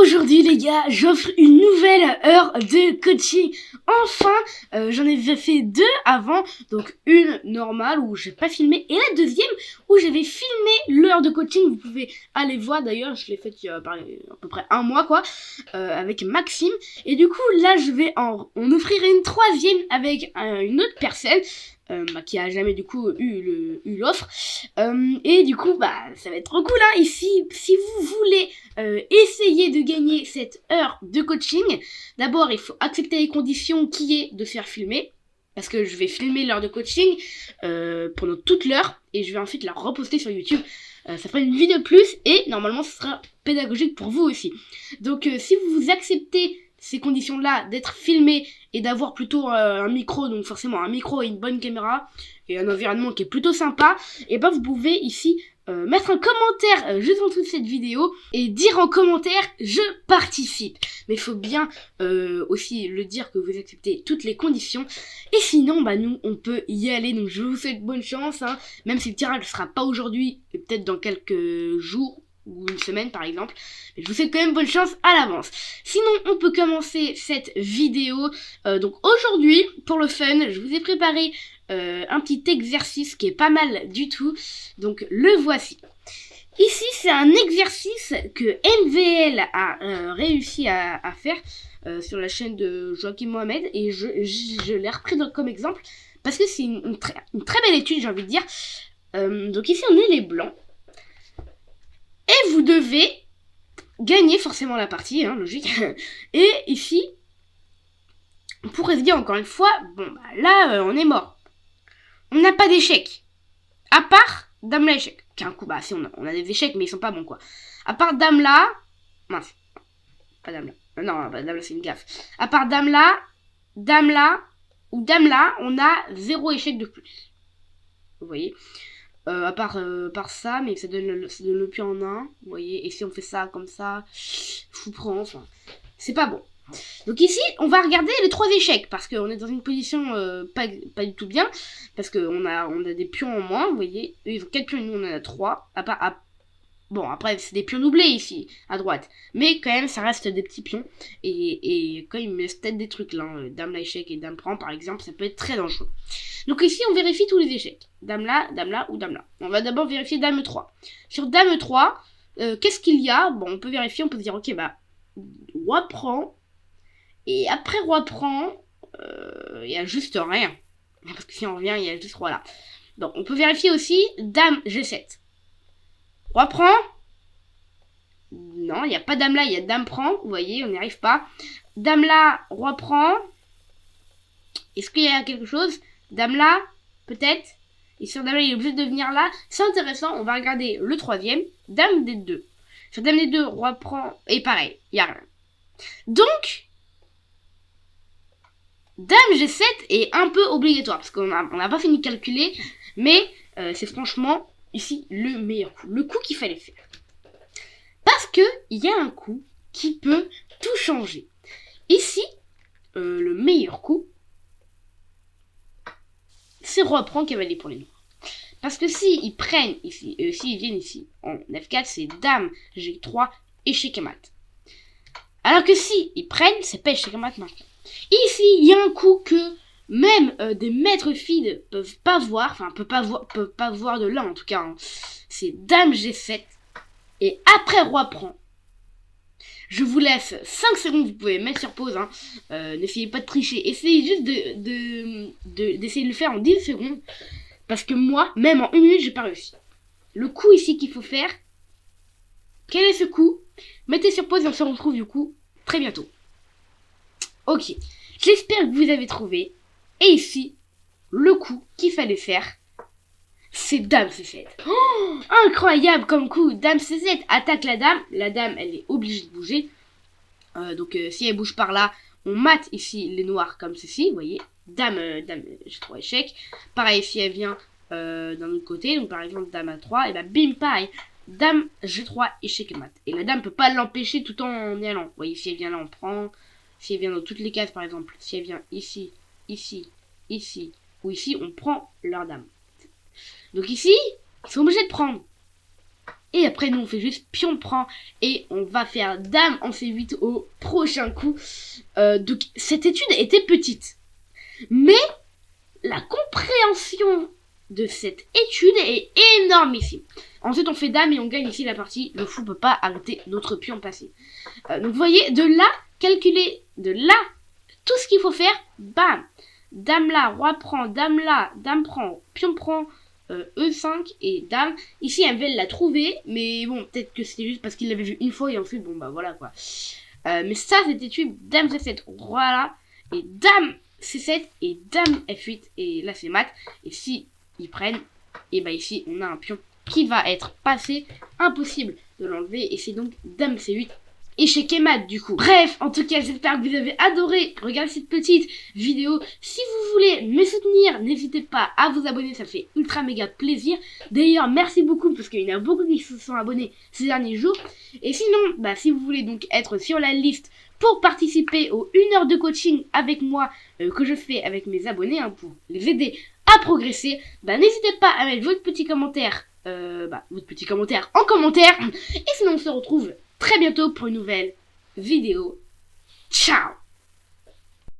Aujourd'hui les gars, j'offre une nouvelle heure de coaching. Enfin, j'en avais fait deux avant, donc une normale où j'ai pas filmé et la deuxième où j'avais filmé l'heure de coaching. Vous pouvez aller voir d'ailleurs, je l'ai faite il y a à peu près un mois quoi, avec Maxime. Et du coup là je vais en offrir une troisième avec une autre personne. Qui a jamais du coup eu l'offre et du coup ça va être trop cool hein. Ici si vous voulez essayer de gagner cette heure de coaching, d'abord il faut accepter les conditions qui est de faire filmer, parce que je vais filmer l'heure de coaching pendant toute l'heure et je vais ensuite la reposter sur YouTube. Ça fera une vidéo de plus et normalement ce sera pédagogique pour vous aussi. Donc si vous acceptez ces conditions-là d'être filmé et d'avoir plutôt un micro, donc forcément un micro et une bonne caméra et un environnement qui est plutôt sympa, et vous pouvez ici mettre un commentaire juste en dessous de cette vidéo et dire en commentaire je participe. Mais il faut bien aussi le dire que vous acceptez toutes les conditions et sinon nous on peut y aller. Donc je vous souhaite bonne chance hein, même si le tirage ne sera pas aujourd'hui et peut-être dans quelques jours ou une semaine par exemple, mais je vous souhaite quand même bonne chance à l'avance. Sinon on peut commencer cette vidéo. Donc aujourd'hui pour le fun je vous ai préparé un petit exercice qui est pas mal du tout, donc le voici. Ici c'est un exercice que MVL a réussi à faire sur la chaîne de Joachim Mohamed et je l'ai repris comme exemple parce que c'est une très belle étude, j'ai envie de dire. Donc ici on est les blancs et vous devez gagner forcément la partie, hein, logique. Et ici on pourrait se dire encore une fois, là on est mort. On n'a pas d'échec. À part dame là échec. Qui est un coup, si on a des échecs, mais ils sont pas bons quoi. À part dame là. Mince. Pas dame là. Non, dame là c'est une gaffe. À part dame là ou dame là, on a 0 échec de plus. Vous voyez. À part ça, mais ça donne le pied en un. Vous voyez. Et si on fait ça comme ça, je vous prends. Enfin, c'est pas bon. Donc ici, on va regarder les 3 échecs, parce qu'on est dans une position pas du tout bien, parce qu'on a des pions en moins, vous voyez, eux ils ont 4 pions et nous on en a 3, bon après c'est des pions doublés ici, à droite, mais quand même ça reste des petits pions, et quand ils me laissent peut-être des trucs là, dame la échec et dame prend par exemple, ça peut être très dangereux. Donc ici on vérifie tous les échecs, dame là ou dame là. On va d'abord vérifier dame 3. Sur dame 3, qu'est-ce qu'il y a? Bon on peut vérifier, on peut se dire ok roi prend. Et après roi prend, il y a juste rien. Parce que si on revient, il y a juste roi là. Donc on peut vérifier aussi dame G7. Roi prend. Non, il n'y a pas dame là, il y a dame prend. Vous voyez, on n'y arrive pas. Dame là, roi prend. Est-ce qu'il y a quelque chose? Dame là, peut-être. Et sur dame là, il est obligé de venir là. C'est intéressant, on va regarder le troisième. Dame D2. Sur dame D2, roi prend. Et pareil, il n'y a rien. Donc dame G7 est un peu obligatoire, parce qu'on n'a pas fini de calculer, mais c'est franchement, ici, le meilleur coup. Le coup qu'il fallait faire. Parce que il y a un coup qui peut tout changer. Ici, le meilleur coup, c'est roi prend cavalier pour les noirs. Parce que si ils prennent ici, s'ils viennent ici, en F4, c'est dame G3, échec et mat. Alors que si ils prennent, c'est pas échec et mat maintenant. Ici, il y a un coup que même des maîtres filles peuvent pas voir, peuvent pas voir de là en tout cas. Hein. C'est dame G7 et après roi prend. Je vous laisse 5 secondes, vous pouvez mettre sur pause. Hein. N'essayez pas de tricher, essayez juste d'essayer de le faire en 10 secondes. Parce que moi, même en 1 minute, j'ai pas réussi. Le coup ici qu'il faut faire, quel est ce coup? Mettez sur pause et on se retrouve du coup très bientôt. Ok, j'espère que vous avez trouvé. Et ici, le coup qu'il fallait faire, c'est dame C7. Oh, incroyable comme coup, dame C7 attaque la dame. La dame, elle est obligée de bouger. Donc si elle bouge par là, on mate ici les noirs comme ceci, vous voyez. Dame G3 échec. Pareil, si elle vient d'un autre côté, donc par exemple dame A3, et bim, pareil. Dame G3 échec et mat. Et la dame peut pas l'empêcher tout en y allant. Vous voyez, si elle vient là, on prend. Si elle vient dans toutes les cases, par exemple, si elle vient ici, ici, ici, ou ici, on prend leur dame. Donc ici, ils sont obligés de prendre. Et après, nous, on fait juste pion prend et on va faire dame en C8 au prochain coup. Donc, cette étude était petite. Mais la compréhension de cette étude est énormissime. Ensuite, on fait dame et on gagne ici la partie. Le fou peut pas arrêter notre pion passé. Donc, vous voyez, de là, calculer de là, tout ce qu'il faut faire, bam. Dame là, roi prend, dame là, dame prend, pion prend, E5 et dame. Ici, Envel l'a trouvé, mais bon, peut-être que c'était juste parce qu'il l'avait vu une fois et ensuite, bon, bah voilà quoi. Mais ça, c'était tué, dame C7, roi là, et dame C7 et dame F8, et là c'est mat. Et si ils prennent, et bah ici, on a un pion qui va être passé, impossible de l'enlever, et c'est donc dame C8. Échec et mat du coup. Bref, en tout cas, j'espère que vous avez adoré regarder cette petite vidéo. Si vous voulez me soutenir, n'hésitez pas à vous abonner, ça fait ultra méga plaisir. D'ailleurs, merci beaucoup parce qu'il y en a beaucoup qui se sont abonnés ces derniers jours. Et sinon, bah, si vous voulez donc être sur la liste pour participer aux 1 heure de coaching avec moi que je fais avec mes abonnés pour les aider à progresser, bah, n'hésitez pas à mettre votre petit commentaire en commentaire. Et sinon, on se retrouve très bientôt pour une nouvelle vidéo. Ciao!